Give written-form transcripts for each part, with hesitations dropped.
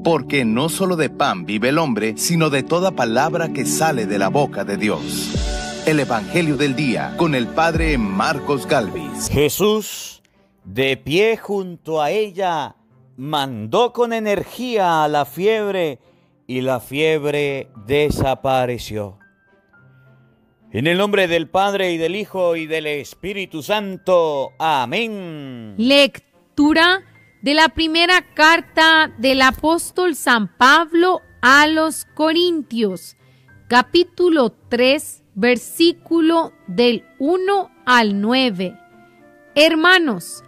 porque no solo de pan vive el hombre, sino de toda palabra que sale de la boca de Dios. El Evangelio del Día con el Padre Marcos Galvis. Jesús, de pie junto a ella, mandó con energía a la fiebre y la fiebre desapareció. En el nombre del Padre y del Hijo y del Espíritu Santo. Amén. Lectura de la primera carta del apóstol San Pablo a los Corintios, capítulo 3, versículo del 1 al 9. Hermanos,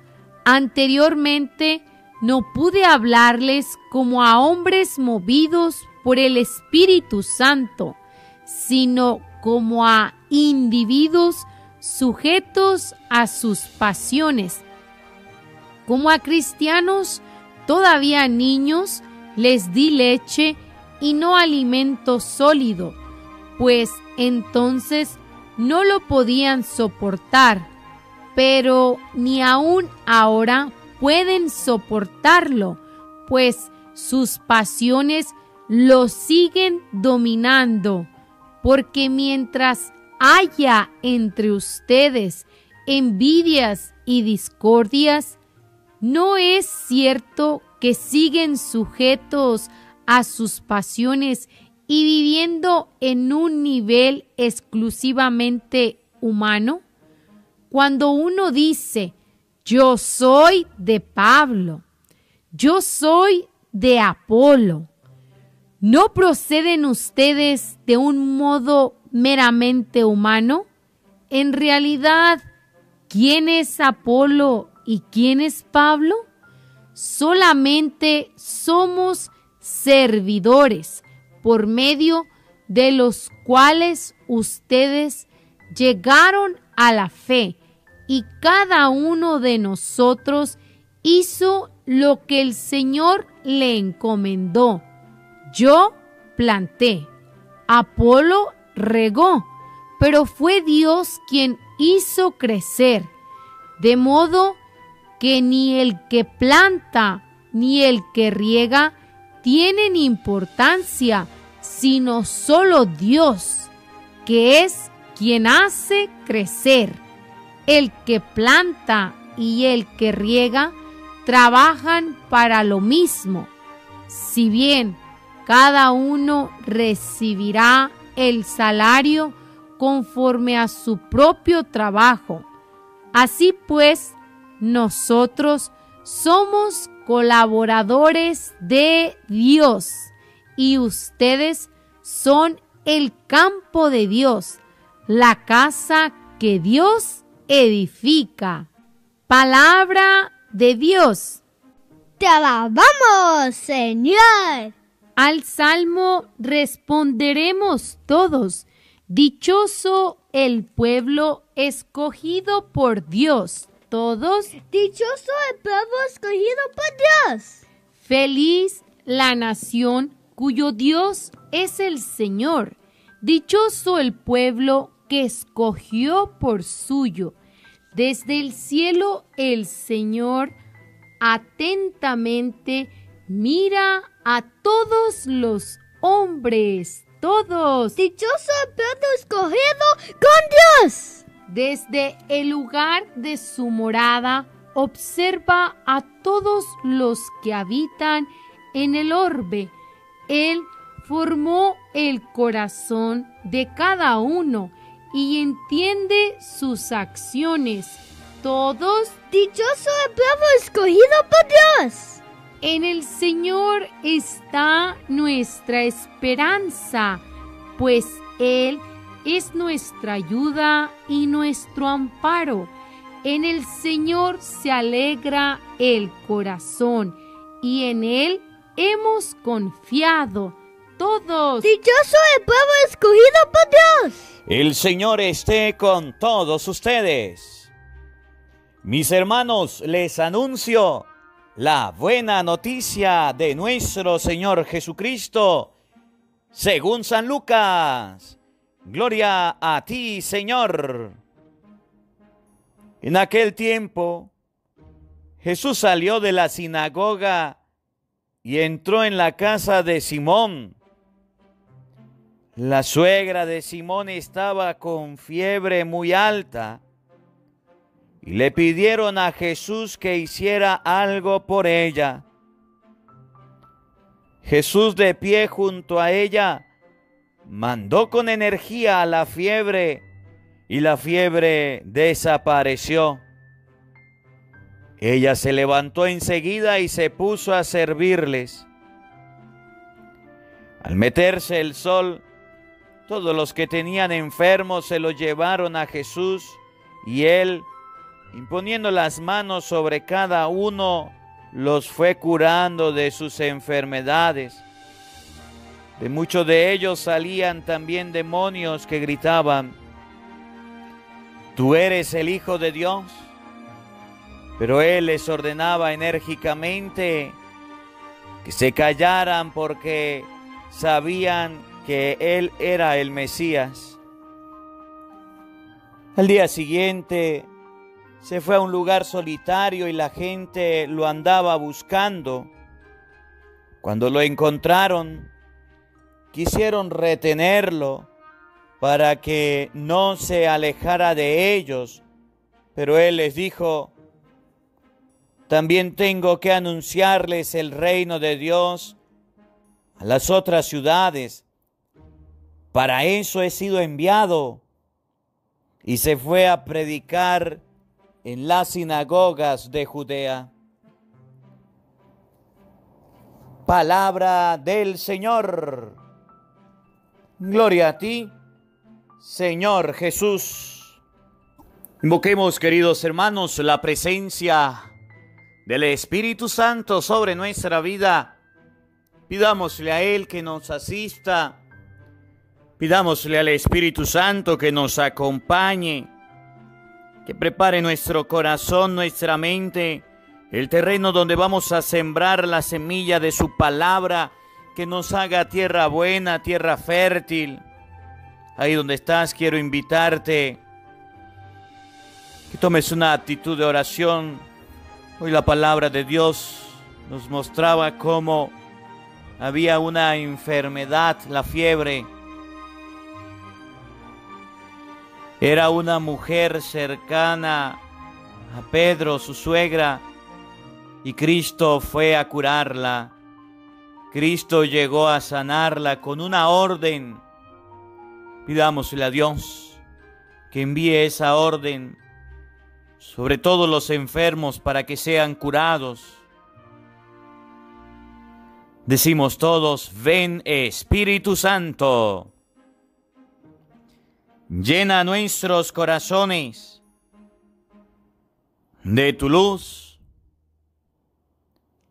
anteriormente no pude hablarles como a hombres movidos por el Espíritu Santo, sino como a individuos sujetos a sus pasiones. Como a cristianos todavía niños, les di leche y no alimento sólido, pues entonces no lo podían soportar, pero ni aún ahora pueden soportarlo, pues sus pasiones lo siguen dominando. Porque mientras haya entre ustedes envidias y discordias, ¿no es cierto que siguen sujetos a sus pasiones y viviendo en un nivel exclusivamente humano? Cuando uno dice, yo soy de Pablo, yo soy de Apolo, ¿no proceden ustedes de un modo meramente humano? En realidad, ¿quién es Apolo y quién es Pablo? Solamente somos servidores por medio de los cuales ustedes llegaron a la fe, y cada uno de nosotros hizo lo que el Señor le encomendó. Yo planté, Apolo regó, pero fue Dios quien hizo crecer, de modo que ni el que planta ni el que riega tienen importancia, sino solo Dios, que es quien hace crecer. El que planta y el que riega trabajan para lo mismo, si bien cada uno recibirá el salario conforme a su propio trabajo. Así pues, nosotros somos colaboradores de Dios y ustedes son el campo de Dios, la casa que Dios edifica. Palabra de Dios. ¡Te alabamos, Señor! Al salmo responderemos todos: dichoso el pueblo escogido por Dios. Todos: dichoso el pueblo escogido por Dios. Feliz la nación cuyo Dios es el Señor. Dichoso el pueblo que escogió por suyo. Desde el cielo el Señor atentamente mira a todos los hombres, todos. Dichoso el pueblo escogido con Dios. Desde el lugar de su morada observa a todos los que habitan en el orbe. Él formó el corazón de cada uno y entiende sus acciones. Todos. Dichoso el pueblo escogido por Dios. En el Señor está nuestra esperanza, pues Él es nuestra ayuda y nuestro amparo. En el Señor se alegra el corazón y en Él hemos confiado. Todos. Dichoso el pueblo escogido por Dios. El Señor esté con todos ustedes. Mis hermanos, les anuncio la buena noticia de nuestro Señor Jesucristo, según San Lucas. Gloria a ti, Señor. En aquel tiempo, Jesús salió de la sinagoga y entró en la casa de Simón. La suegra de Simón estaba con fiebre muy alta y le pidieron a Jesús que hiciera algo por ella. Jesús, de pie junto a ella, mandó con energía a la fiebre y la fiebre desapareció. Ella se levantó enseguida y se puso a servirles. Al meterse el sol, todos los que tenían enfermos se los llevaron a Jesús y él, imponiendo las manos sobre cada uno, los fue curando de sus enfermedades. De muchos de ellos salían también demonios que gritaban: «Tú eres el Hijo de Dios». Pero él les ordenaba enérgicamente que se callaran porque sabían que él era el Mesías. Al día siguiente se fue a un lugar solitario y la gente lo andaba buscando. Cuando lo encontraron, quisieron retenerlo para que no se alejara de ellos, pero él les dijo: «También tengo que anunciarles el reino de Dios a las otras ciudades. Para eso he sido enviado». Y se fue a predicar en las sinagogas de Judea. Palabra del Señor. Gloria a ti, Señor Jesús. Invoquemos, queridos hermanos, la presencia del Espíritu Santo sobre nuestra vida. Pidámosle a Él que nos asista. Pidámosle al Espíritu Santo que nos acompañe, que prepare nuestro corazón, nuestra mente, el terreno donde vamos a sembrar la semilla de su palabra, que nos haga tierra buena, tierra fértil. Ahí donde estás, quiero invitarte que tomes una actitud de oración. Hoy la palabra de Dios nos mostraba cómo había una enfermedad, la fiebre. Era una mujer cercana a Pedro, su suegra, y Cristo fue a curarla. Cristo llegó a sanarla con una orden. Pidámosle a Dios que envíe esa orden sobre todos los enfermos para que sean curados. Decimos todos: ven Espíritu Santo. Llena nuestros corazones de tu luz,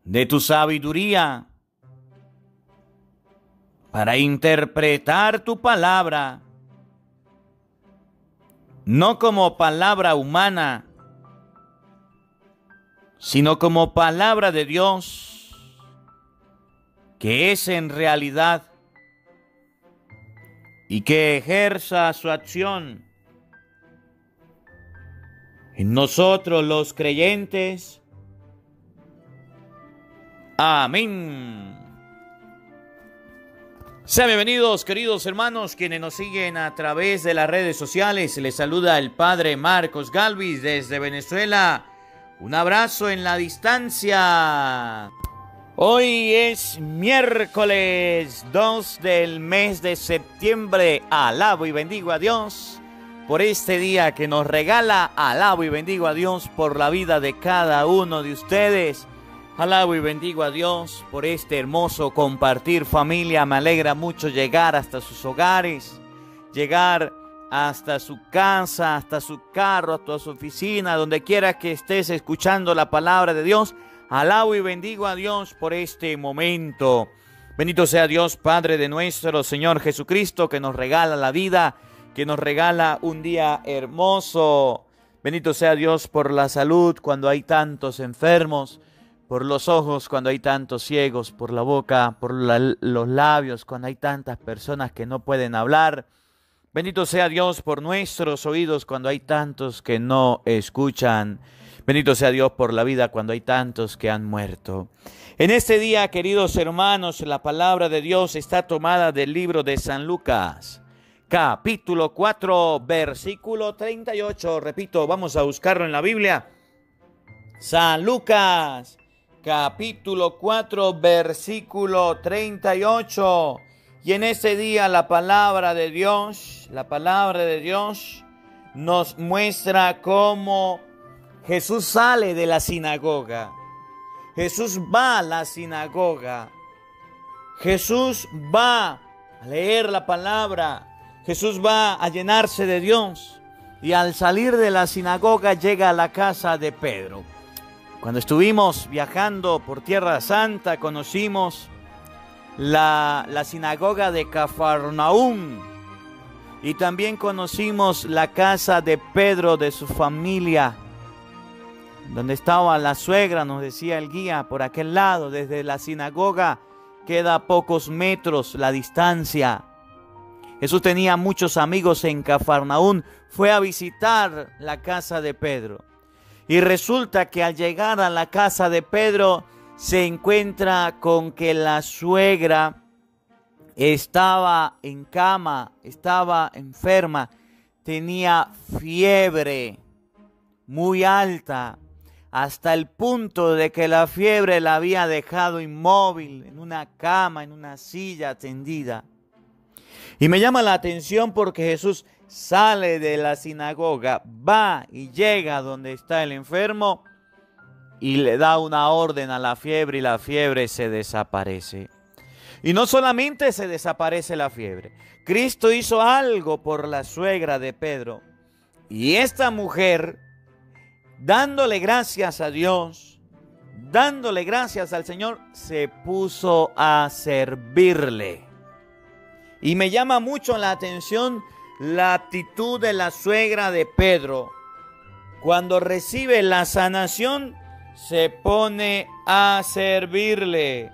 de tu sabiduría, para interpretar tu palabra, no como palabra humana, sino como palabra de Dios, que es en realidad, y que ejerza su acción en nosotros los creyentes. Amén. Sean bienvenidos, queridos hermanos, quienes nos siguen a través de las redes sociales. Les saluda el Padre Marcos Galvis desde Venezuela. Un abrazo en la distancia. Hoy es miércoles 2 del mes de septiembre. Alabo y bendigo a Dios por este día que nos regala. Alabo y bendigo a Dios por la vida de cada uno de ustedes. Alabo y bendigo a Dios por este hermoso compartir familia. Me alegra mucho llegar hasta sus hogares, llegar hasta su casa, hasta su carro, hasta su oficina, donde quiera que estés escuchando la palabra de Dios. Alabo y bendigo a Dios por este momento. Bendito sea Dios, Padre de nuestro Señor Jesucristo, que nos regala la vida, que nos regala un día hermoso. Bendito sea Dios por la salud cuando hay tantos enfermos, por los ojos cuando hay tantos ciegos, por la boca, por los labios cuando hay tantas personas que no pueden hablar. Bendito sea Dios por nuestros oídos cuando hay tantos que no escuchan. Bendito sea Dios por la vida cuando hay tantos que han muerto. En este día, queridos hermanos, la palabra de Dios está tomada del libro de San Lucas, capítulo 4, versículo 38. Repito, vamos a buscarlo en la Biblia. San Lucas, capítulo 4, versículo 38. Y en este día la palabra de Dios nos muestra cómo Jesús sale de la sinagoga. Jesús va a la sinagoga. Jesús va a leer la palabra. Jesús va a llenarse de Dios. Y al salir de la sinagoga llega a la casa de Pedro. Cuando estuvimos viajando por Tierra Santa, conocimos la sinagoga de Cafarnaúm. Y también conocimos la casa de Pedro, de su familia, donde estaba la suegra, nos decía el guía, por aquel lado. Desde la sinagoga queda a pocos metros la distancia. Jesús tenía muchos amigos en Cafarnaúm. Fue a visitar la casa de Pedro. Y resulta que al llegar a la casa de Pedro se encuentra con que la suegra estaba en cama, estaba enferma, tenía fiebre muy alta, hasta el punto de que la fiebre la había dejado inmóvil en una cama, en una silla tendida. Y me llama la atención porque Jesús sale de la sinagoga, va y llega donde está el enfermo y le da una orden a la fiebre y la fiebre se desaparece. Y no solamente se desaparece la fiebre, Cristo hizo algo por la suegra de Pedro. Y esta mujer, dándole gracias a Dios, dándole gracias al Señor, se puso a servirle. Y me llama mucho la atención la actitud de la suegra de Pedro. Cuando recibe la sanación, se pone a servirle.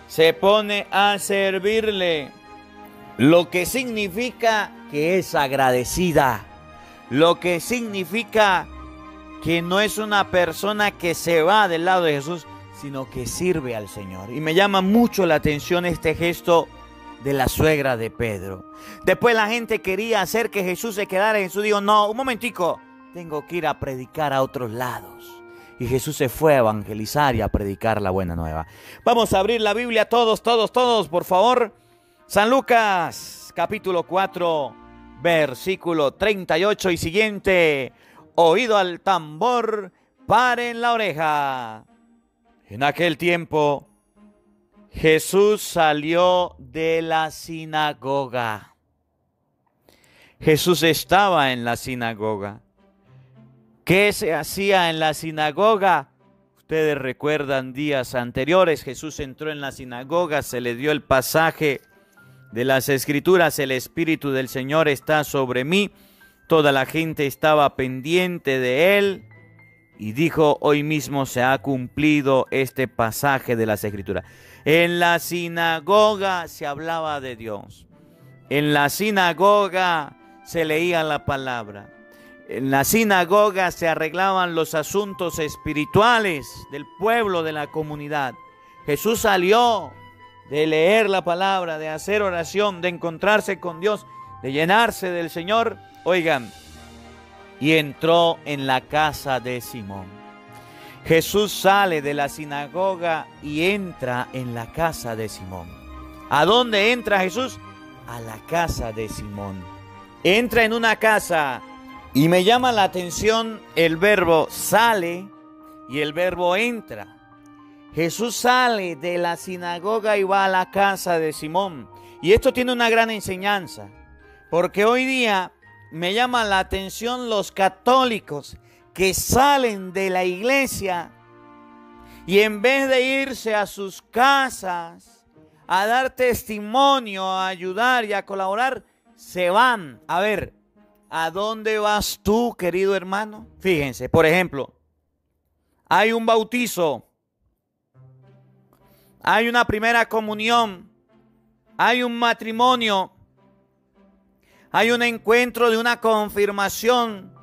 Se pone a servirle. Lo que significa que es agradecida. Lo que significa que no es una persona que se va del lado de Jesús, sino que sirve al Señor. Y me llama mucho la atención este gesto de la suegra de Pedro. Después la gente quería hacer que Jesús se quedara. Jesús dijo, no, un momentico, tengo que ir a predicar a otros lados. Y Jesús se fue a evangelizar y a predicar la buena nueva. Vamos a abrir la Biblia todos, por favor. San Lucas, capítulo 4, versículo 38 y siguiente. Oído al tambor, paren la oreja. En aquel tiempo, Jesús salió de la sinagoga. Jesús estaba en la sinagoga. ¿Qué se hacía en la sinagoga? Ustedes recuerdan días anteriores, Jesús entró en la sinagoga, se le dio el pasaje de las Escrituras, el Espíritu del Señor está sobre mí. Toda la gente estaba pendiente de él y dijo, hoy mismo se ha cumplido este pasaje de las Escrituras. En la sinagoga se hablaba de Dios. En la sinagoga se leía la palabra. En la sinagoga se arreglaban los asuntos espirituales del pueblo, de la comunidad. Jesús salió de leer la palabra, de hacer oración, de encontrarse con Dios, de llenarse del Señor. Oigan, y entró en la casa de Simón. Jesús sale de la sinagoga y entra en la casa de Simón. ¿A dónde entra Jesús? A la casa de Simón. Entra en una casa y me llama la atención el verbo sale y el verbo entra. Jesús sale de la sinagoga y va a la casa de Simón. Y esto tiene una gran enseñanza, porque hoy día me llama la atención los católicos que salen de la iglesia y en vez de irse a sus casas a dar testimonio, a ayudar y a colaborar, se van. A ver, ¿a dónde vas tú, querido hermano? Fíjense, por ejemplo, hay un bautizo, hay una primera comunión, hay un matrimonio, hay un encuentro de una confirmación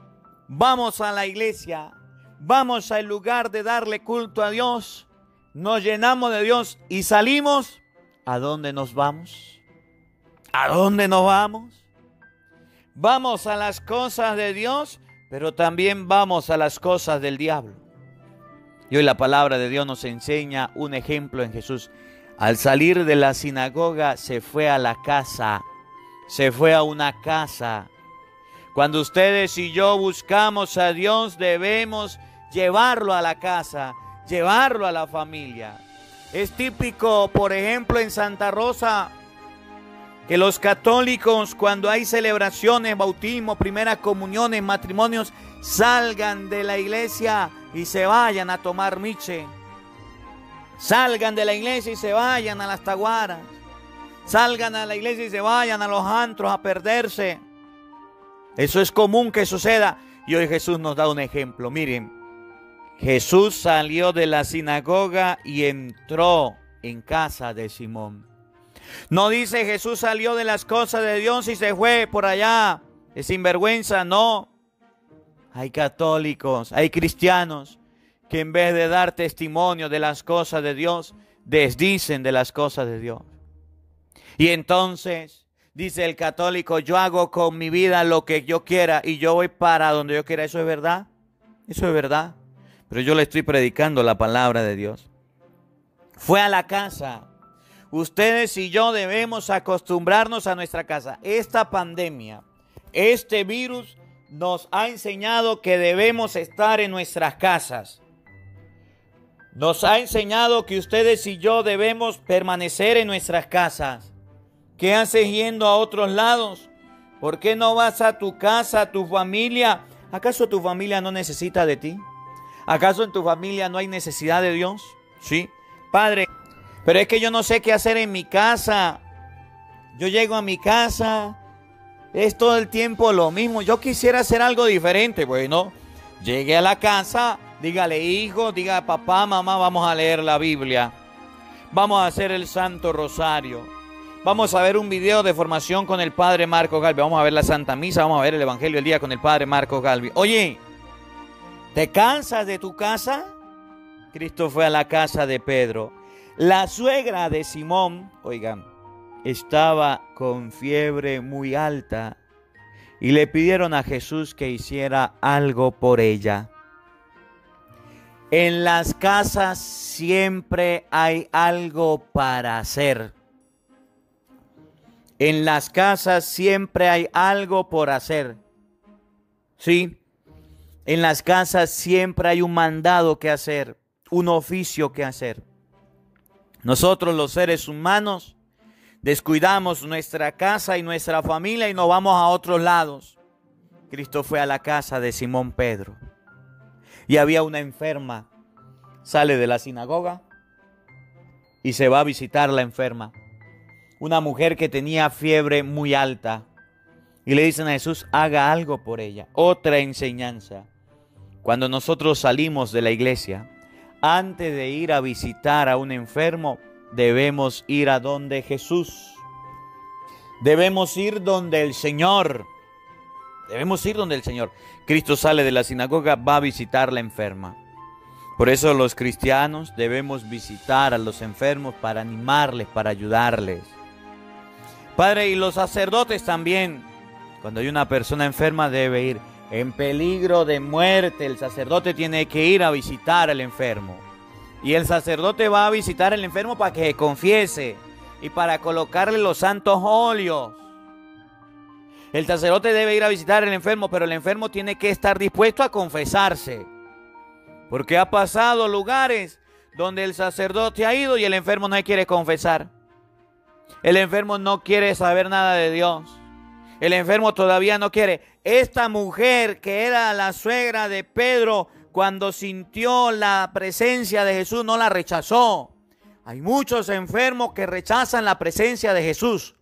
vamos a la iglesia, vamos al lugar de darle culto a Dios, nos llenamos de Dios y salimos. ¿A dónde nos vamos? ¿A dónde nos vamos? Vamos a las cosas de Dios, pero también vamos a las cosas del diablo. Y hoy la palabra de Dios nos enseña un ejemplo en Jesús. Al salir de la sinagoga se fue a la casa, se fue a una casa. Cuando ustedes y yo buscamos a Dios, debemos llevarlo a la casa, llevarlo a la familia. Es típico, por ejemplo, en Santa Rosa, que los católicos, cuando hay celebraciones, bautismo, primeras comuniones, matrimonios, salgan de la iglesia y se vayan a tomar miche. Salgan de la iglesia y se vayan a las taguaras. Salgan a la iglesia y se vayan a los antros a perderse. Eso es común que suceda. Y hoy Jesús nos da un ejemplo. Miren, Jesús salió de la sinagoga y entró en casa de Simón. No dice Jesús salió de las cosas de Dios y se fue por allá de sinvergüenza, no. Hay católicos, hay cristianos que en vez de dar testimonio de las cosas de Dios, desdicen de las cosas de Dios. Y entonces dice el católico, yo hago con mi vida lo que yo quiera y yo voy para donde yo quiera. ¿Eso es verdad? Eso es verdad. Pero yo le estoy predicando la palabra de Dios. Fue a la casa. Ustedes y yo debemos acostumbrarnos a nuestra casa. Esta pandemia, este virus nos ha enseñado que debemos estar en nuestras casas. Nos ha enseñado que ustedes y yo debemos permanecer en nuestras casas. ¿Qué haces yendo a otros lados? ¿Por qué no vas a tu casa, a tu familia? ¿Acaso tu familia no necesita de ti? ¿Acaso en tu familia no hay necesidad de Dios? Sí, Padre, pero es que yo no sé qué hacer en mi casa. Yo llego a mi casa, es todo el tiempo lo mismo. Yo quisiera hacer algo diferente. Bueno, llegue a la casa, dígale hijo, diga papá, mamá, vamos a leer la Biblia. Vamos a hacer el Santo Rosario. Vamos a ver un video de formación con el Padre Marcos Galvi. Vamos a ver la Santa Misa, vamos a ver el Evangelio del Día con el Padre Marcos Galvi. Oye, ¿te cansas de tu casa? Cristo fue a la casa de Pedro. La suegra de Simón, oigan, estaba con fiebre muy alta y le pidieron a Jesús que hiciera algo por ella. En las casas siempre hay algo para hacer. En las casas siempre hay algo por hacer. Sí, en las casas siempre hay un mandado que hacer, un oficio que hacer. Nosotros los seres humanos descuidamos nuestra casa y nuestra familia y nos vamos a otros lados. Cristo fue a la casa de Simón Pedro y había una enferma. Sale de la sinagoga y se va a visitar la enferma. Una mujer que tenía fiebre muy alta. Y le dicen a Jesús, haga algo por ella. Otra enseñanza. Cuando nosotros salimos de la iglesia, antes de ir a visitar a un enfermo, debemos ir a donde Jesús. Debemos ir donde el Señor. Debemos ir donde el Señor. Cristo sale de la sinagoga, va a visitar la enferma. Por eso los cristianos debemos visitar a los enfermos para animarles, para ayudarles. Padre, y los sacerdotes también. Cuando hay una persona enferma debe ir. En peligro de muerte, el sacerdote tiene que ir a visitar al enfermo. Y el sacerdote va a visitar al enfermo para que confiese y para colocarle los santos óleos. El sacerdote debe ir a visitar al enfermo, pero el enfermo tiene que estar dispuesto a confesarse. Porque ha pasado lugares donde el sacerdote ha ido y el enfermo no quiere confesar. El enfermo no quiere saber nada de Dios. El enfermo todavía no quiere. Esta mujer que era la suegra de Pedro, cuando sintió la presencia de Jesús, no la rechazó. Hay muchos enfermos que rechazan la presencia de Jesús.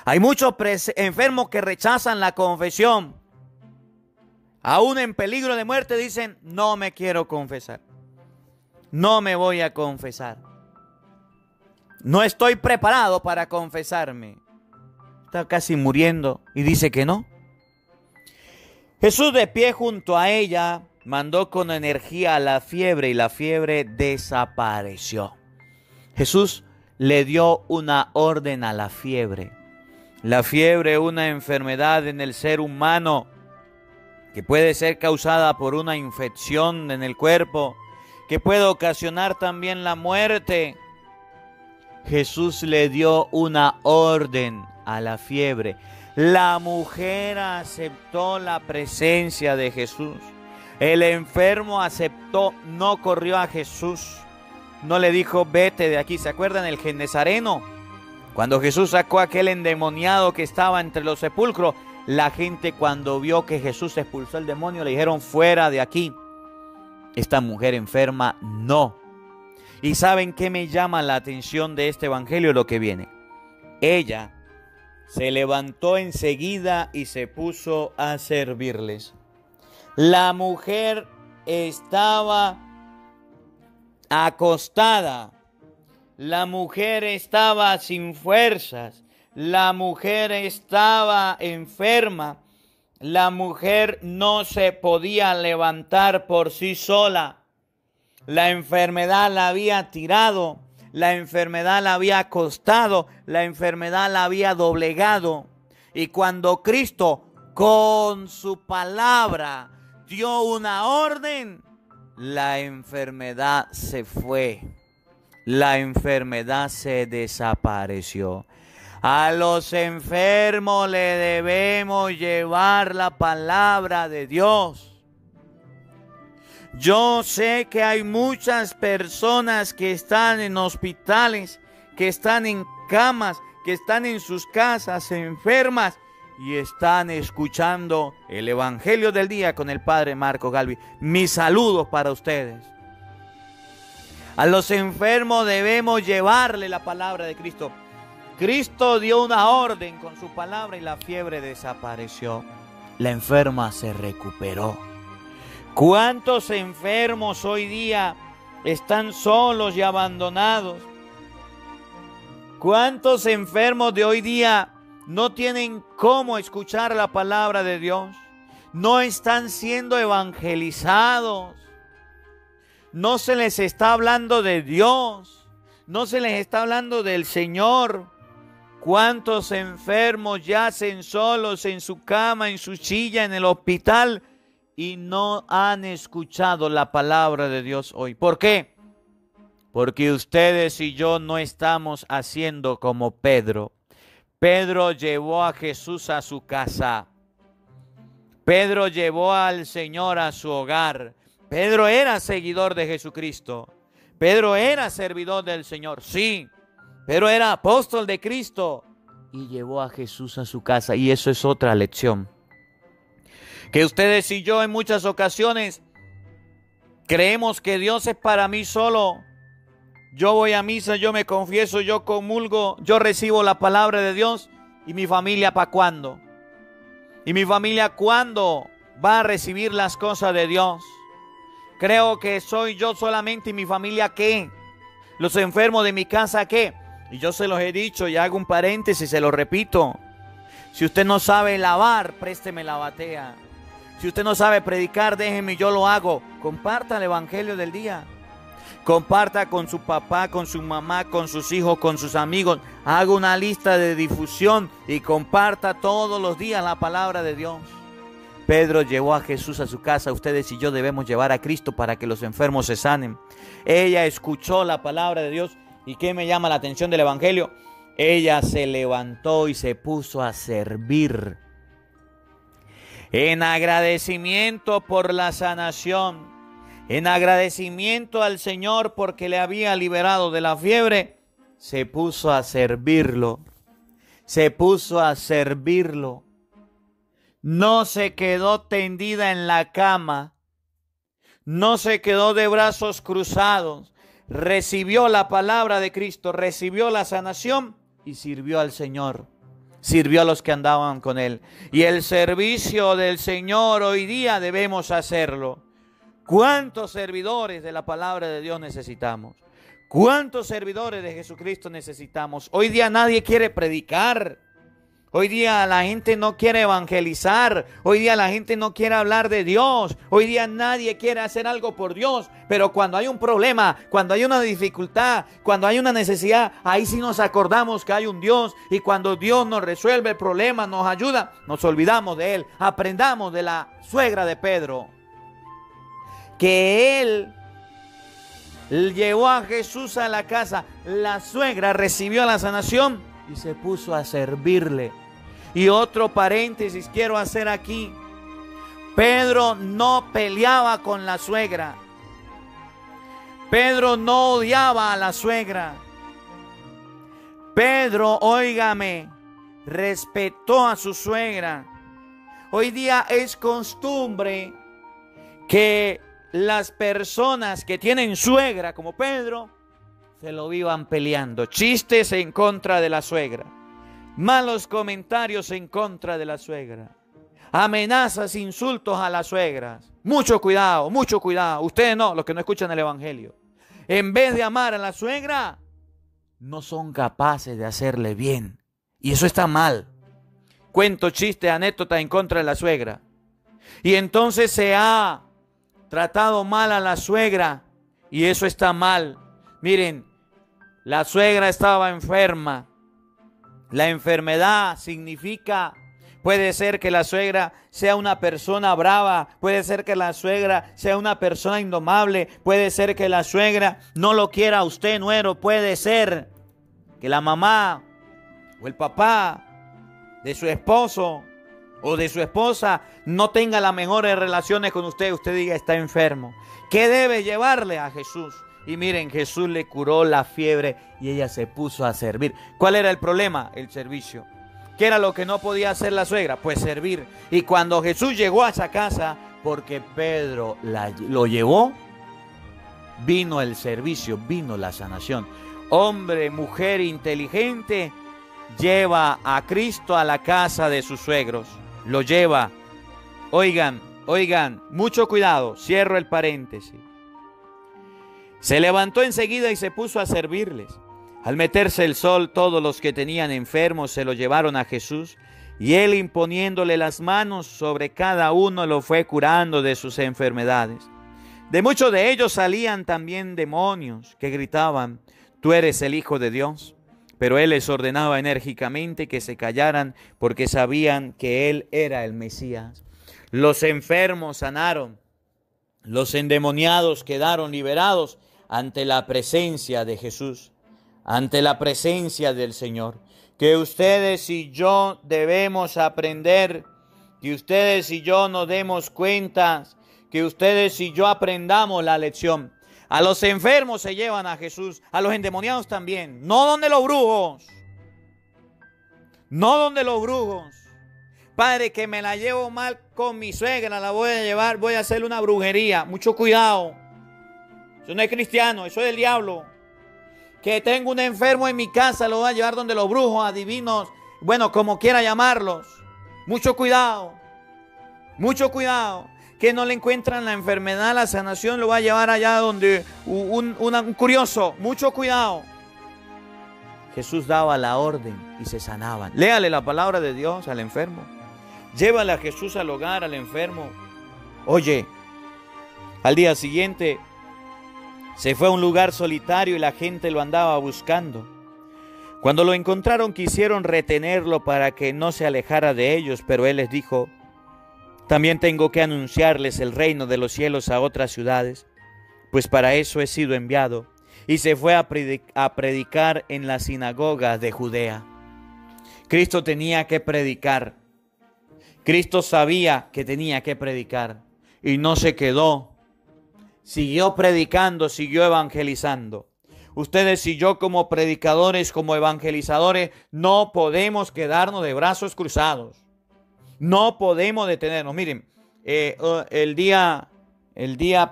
Hay muchos enfermos que rechazan la confesión. Aún en peligro de muerte dicen, no me quiero confesar. No me voy a confesar. No estoy preparado para confesarme. Está casi muriendo y dice que no. Jesús, de pie junto a ella, mandó con energía a la fiebre y la fiebre desapareció. Jesús le dio una orden a la fiebre. La fiebre, una enfermedad en el ser humano que puede ser causada por una infección en el cuerpo, que puede ocasionar también la muerte. Jesús le dio una orden a la fiebre. La mujer aceptó la presencia de Jesús. El enfermo aceptó, no corrió a Jesús. No le dijo, vete de aquí. ¿Se acuerdan el Genesareno? Cuando Jesús sacó a aquel endemoniado que estaba entre los sepulcros, la gente, cuando vio que Jesús expulsó el demonio, le dijeron, fuera de aquí. Esta mujer enferma no. ¿Y saben qué me llama la atención de este evangelio? Lo que viene. Ella se levantó enseguida y se puso a servirles. La mujer estaba acostada. La mujer estaba sin fuerzas. La mujer estaba enferma. La mujer no se podía levantar por sí sola. La enfermedad la había tirado. La enfermedad la había acostado. La enfermedad la había doblegado. Y cuando Cristo, con su palabra, dio una orden, la enfermedad se fue. La enfermedad se desapareció. A los enfermos le debemos llevar la palabra de Dios. Yo sé que hay muchas personas que están en hospitales, que están en camas, que están en sus casas enfermas y están escuchando el Evangelio del Día con el Padre Marcos Galvi. Mis saludos para ustedes. A los enfermos debemos llevarle la palabra de Cristo. Cristo dio una orden con su palabra y la fiebre desapareció. La enferma se recuperó. ¿Cuántos enfermos hoy día están solos y abandonados? ¿Cuántos enfermos de hoy día no tienen cómo escuchar la palabra de Dios? No están siendo evangelizados. No se les está hablando de Dios. No se les está hablando del Señor. ¿Cuántos enfermos yacen solos en su cama, en su silla, en el hospital y no han escuchado la palabra de Dios hoy? ¿Por qué? Porque ustedes y yo no estamos haciendo como Pedro. Pedro llevó a Jesús a su casa. Pedro llevó al Señor a su hogar. Pedro era seguidor de Jesucristo. Pedro era servidor del Señor, sí. Pedro era apóstol de Cristo y llevó a Jesús a su casa. Y eso es otra lección. Que ustedes y yo en muchas ocasiones creemos que Dios es para mí solo. Yo voy a misa, yo me confieso, yo comulgo, yo recibo la palabra de Dios. ¿Y mi familia para cuándo? ¿Y mi familia cuándo va a recibir las cosas de Dios? Creo que soy yo solamente y mi familia ¿qué? Los enfermos de mi casa ¿qué? Y yo se los he dicho y hago un paréntesis, se lo repito. Si usted no sabe lavar, présteme la batea. Si usted no sabe predicar, déjeme, yo lo hago. Comparta el Evangelio del día. Comparta con su papá, con su mamá, con sus hijos, con sus amigos. Haga una lista de difusión y comparta todos los días la palabra de Dios. Pedro llevó a Jesús a su casa. Ustedes y yo debemos llevar a Cristo para que los enfermos se sanen. Ella escuchó la palabra de Dios. ¿Y qué me llama la atención del Evangelio? Ella se levantó y se puso a servir. En agradecimiento por la sanación. En agradecimiento al Señor porque le había liberado de la fiebre. Se puso a servirlo. Se puso a servirlo. No se quedó tendida en la cama. No se quedó de brazos cruzados. Recibió la palabra de Cristo, recibió la sanación y sirvió al Señor. Sirvió a los que andaban con Él. Y el servicio del Señor hoy día debemos hacerlo. ¿Cuántos servidores de la palabra de Dios necesitamos? ¿Cuántos servidores de Jesucristo necesitamos? Hoy día nadie quiere predicar. Hoy día la gente no quiere evangelizar. Hoy día la gente no quiere hablar de Dios. Hoy día nadie quiere hacer algo por Dios. Pero cuando hay un problema, cuando hay una dificultad, cuando hay una necesidad, ahí sí nos acordamos que hay un Dios. Y cuando Dios nos resuelve el problema, nos ayuda, nos olvidamos de Él. Aprendamos de la suegra de Pedro, que él llevó a Jesús a la casa. La suegra recibió la sanación y se puso a servirle. Y otro paréntesis quiero hacer aquí. Pedro no peleaba con la suegra. Pedro no odiaba a la suegra. Pedro, óigame, respetó a su suegra. Hoy día es costumbre que las personas que tienen suegra como Pedro se lo vivan peleando. Chistes en contra de la suegra, malos comentarios en contra de la suegra, amenazas, insultos a las suegras. Mucho cuidado, mucho cuidado. Ustedes no, los que no escuchan el evangelio. En vez de amar a la suegra, no son capaces de hacerle bien. Y eso está mal. Cuento chistes, anécdotas en contra de la suegra. Y entonces se ha tratado mal a la suegra. Y eso está mal. Miren, la suegra estaba enferma. La enfermedad significa, puede ser que la suegra sea una persona brava, puede ser que la suegra sea una persona indomable, puede ser que la suegra no lo quiera a usted, nuero, puede ser que la mamá o el papá de su esposo o de su esposa no tenga las mejores relaciones con usted. Usted diga, está enfermo. ¿Qué debe llevarle a Jesús? Y miren, Jesús le curó la fiebre y ella se puso a servir. ¿Cuál era el problema? El servicio. ¿Qué era lo que no podía hacer la suegra? Pues servir. Y cuando Jesús llegó a esa casa, porque Pedro lo llevó, vino el servicio, vino la sanación. Hombre, mujer inteligente, lleva a Cristo a la casa de sus suegros. Lo lleva. Oigan, mucho cuidado. Cierro el paréntesis. Se levantó enseguida y se puso a servirles. Al meterse el sol, todos los que tenían enfermos se lo llevaron a Jesús, y él, imponiéndole las manos sobre cada uno, lo fue curando de sus enfermedades. De muchos de ellos salían también demonios que gritaban, «Tú eres el Hijo de Dios». Pero él les ordenaba enérgicamente que se callaran, porque sabían que él era el Mesías. Los enfermos sanaron, los endemoniados quedaron liberados ante la presencia de Jesús, ante la presencia del Señor. Que ustedes y yo debemos aprender, que ustedes y yo nos demos cuenta, que ustedes y yo aprendamos la lección. A los enfermos se llevan a Jesús, a los endemoniados también, no donde los brujos, no donde los brujos. Padre, que me la llevo mal con mi suegra, la voy a llevar, voy a hacerle una brujería. Mucho cuidado. Eso no es cristiano, eso es del diablo. Que tengo un enfermo en mi casa, lo voy a llevar donde los brujos, adivinos, bueno, como quiera llamarlos. Mucho cuidado. Mucho cuidado. Que no le encuentran la enfermedad, la sanación, lo va a llevar allá donde un curioso. Mucho cuidado. Jesús daba la orden y se sanaban. Léale la palabra de Dios al enfermo. Llévale a Jesús al hogar, al enfermo. Oye, al día siguiente se fue a un lugar solitario y la gente lo andaba buscando. Cuando lo encontraron, quisieron retenerlo para que no se alejara de ellos, pero él les dijo, también tengo que anunciarles el reino de los cielos a otras ciudades, pues para eso he sido enviado. Y se fue a predicar en las sinagogas de Judea. Cristo tenía que predicar. Cristo sabía que tenía que predicar y no se quedó. Siguió predicando, siguió evangelizando. Ustedes y yo como predicadores, como evangelizadores, no podemos quedarnos de brazos cruzados. No podemos detenernos. Miren, el día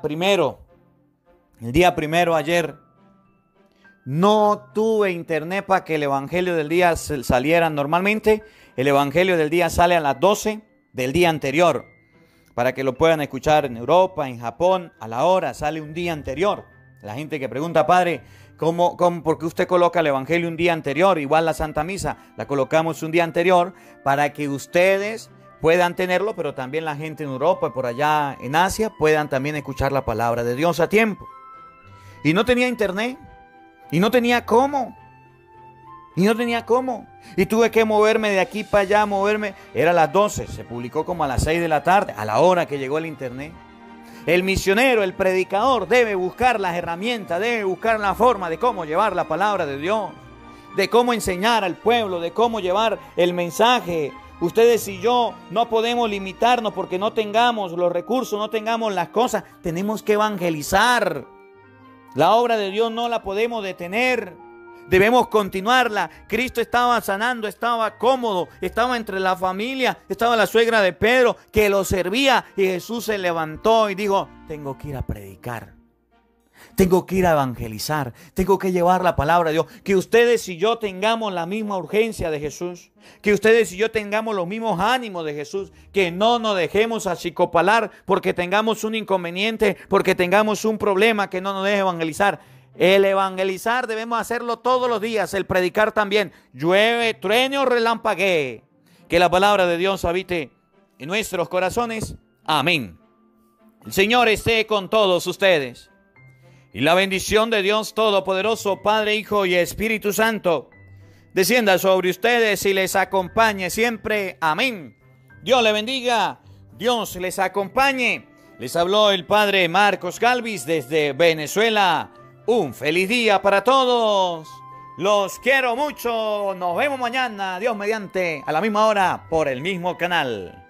primero ayer, no tuve internet para que el evangelio del día saliera. Normalmente el evangelio del día sale a las 12 del día anterior, para que lo puedan escuchar en Europa, en Japón, a la hora, sale un día anterior. La gente que pregunta, padre, ¿por qué usted coloca el Evangelio un día anterior? Igual la Santa Misa la colocamos un día anterior para que ustedes puedan tenerlo, pero también la gente en Europa y por allá en Asia puedan también escuchar la palabra de Dios a tiempo. Y no tenía internet, y no tenía cómo. Y tuve que moverme de aquí para allá, Era a las 12, se publicó como a las 6 de la tarde, a la hora que llegó el internet. El misionero, el predicador debe buscar las herramientas, debe buscar la forma de cómo llevar la palabra de Dios, de cómo enseñar al pueblo, de cómo llevar el mensaje. Ustedes y yo no podemos limitarnos porque no tengamos los recursos, no tengamos las cosas. Tenemos que evangelizar. La obra de Dios no la podemos detener. Debemos continuarla. Cristo estaba sanando, estaba cómodo, estaba entre la familia, estaba la suegra de Pedro que lo servía y Jesús se levantó y dijo, tengo que ir a predicar, tengo que ir a evangelizar, tengo que llevar la palabra de Dios. Que ustedes y yo tengamos la misma urgencia de Jesús, que ustedes y yo tengamos los mismos ánimos de Jesús, que no nos dejemos achicopalar porque tengamos un inconveniente, porque tengamos un problema que no nos deje evangelizar. El evangelizar debemos hacerlo todos los días, el predicar también. Llueve, truene o relampaguee. Que la palabra de Dios habite en nuestros corazones. Amén. El Señor esté con todos ustedes. Y la bendición de Dios Todopoderoso, Padre, Hijo y Espíritu Santo, descienda sobre ustedes y les acompañe siempre. Amén. Dios les bendiga. Dios les acompañe. Les habló el Padre Marcos Galvis desde Venezuela. Un feliz día para todos. Los quiero mucho. Nos vemos mañana, Dios mediante, a la misma hora, por el mismo canal.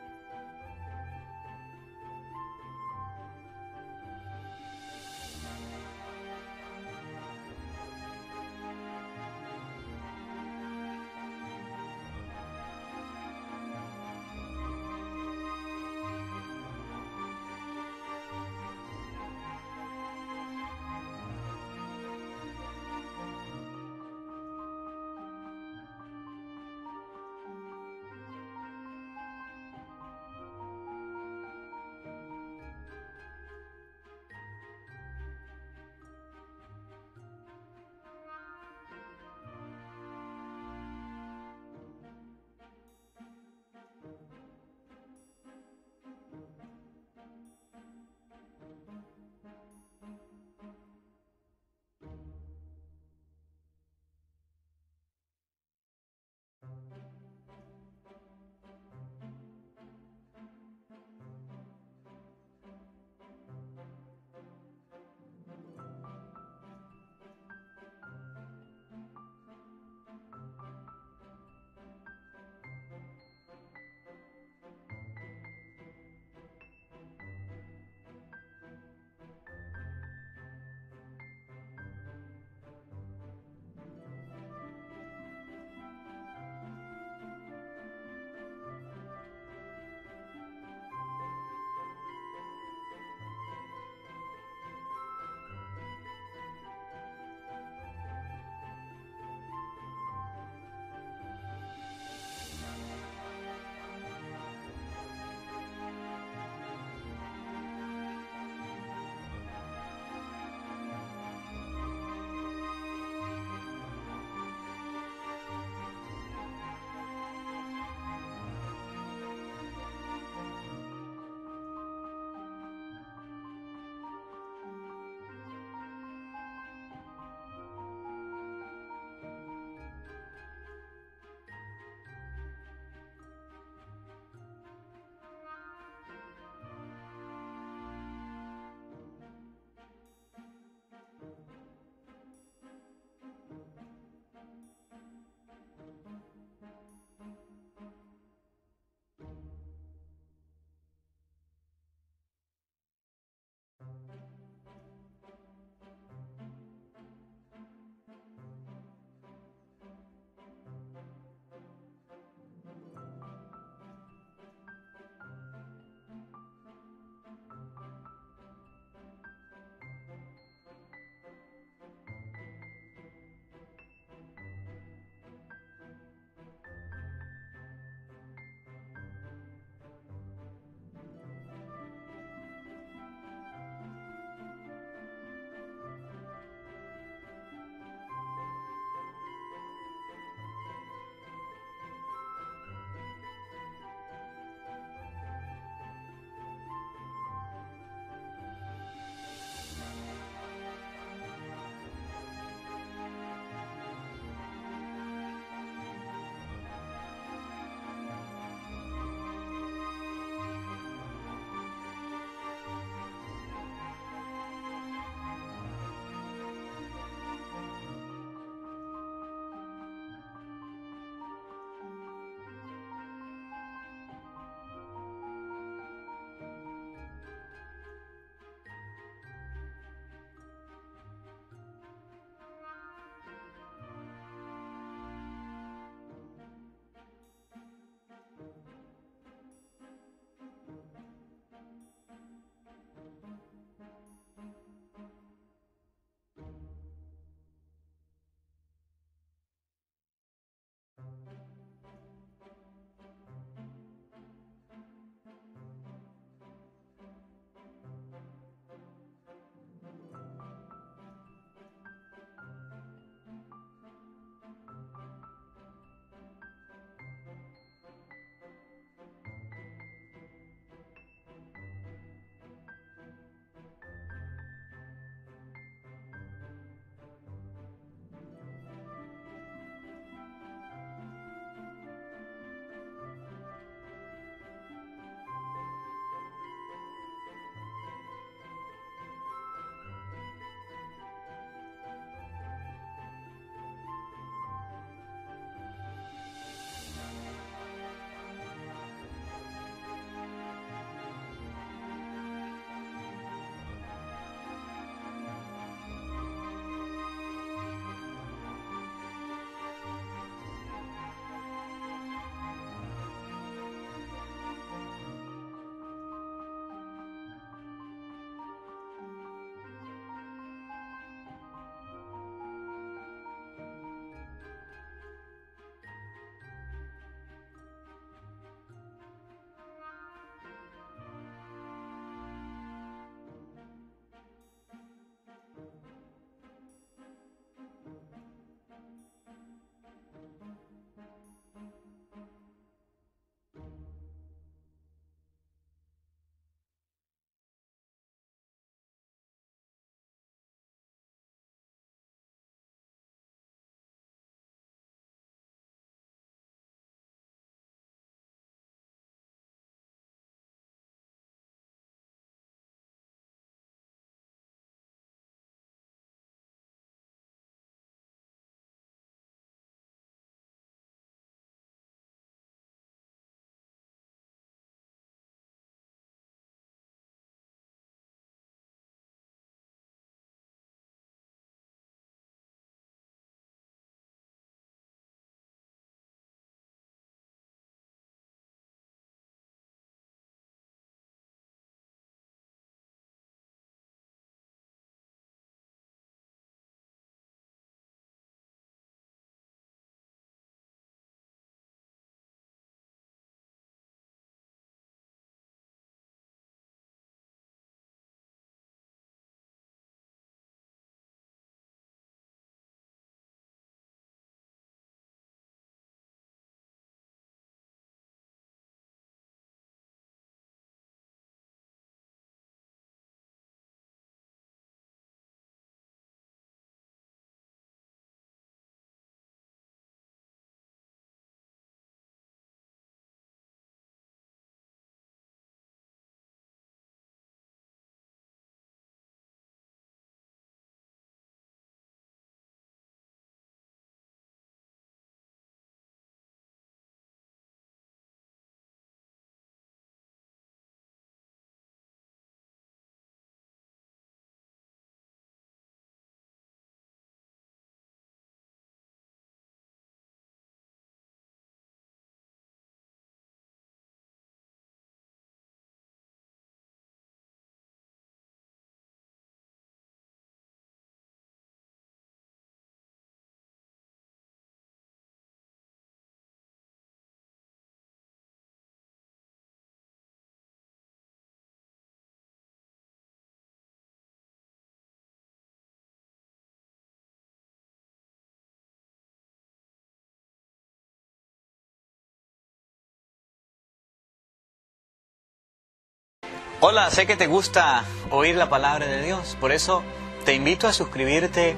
Hola, sé que te gusta oír la palabra de Dios, por eso te invito a suscribirte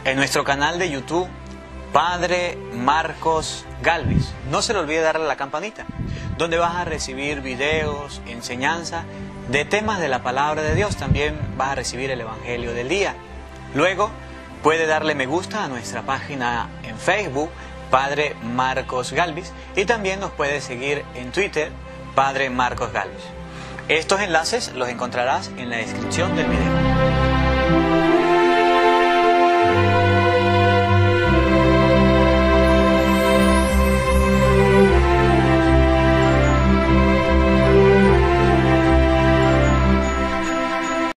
en nuestro canal de YouTube, Padre Marcos Galvis. No se le olvide darle a la campanita, donde vas a recibir videos, enseñanza de temas de la palabra de Dios. También vas a recibir el Evangelio del día. Luego puede darle me gusta a nuestra página en Facebook, Padre Marcos Galvis, y también nos puede seguir en Twitter, Padre Marcos Galvis. Estos enlaces los encontrarás en la descripción del video.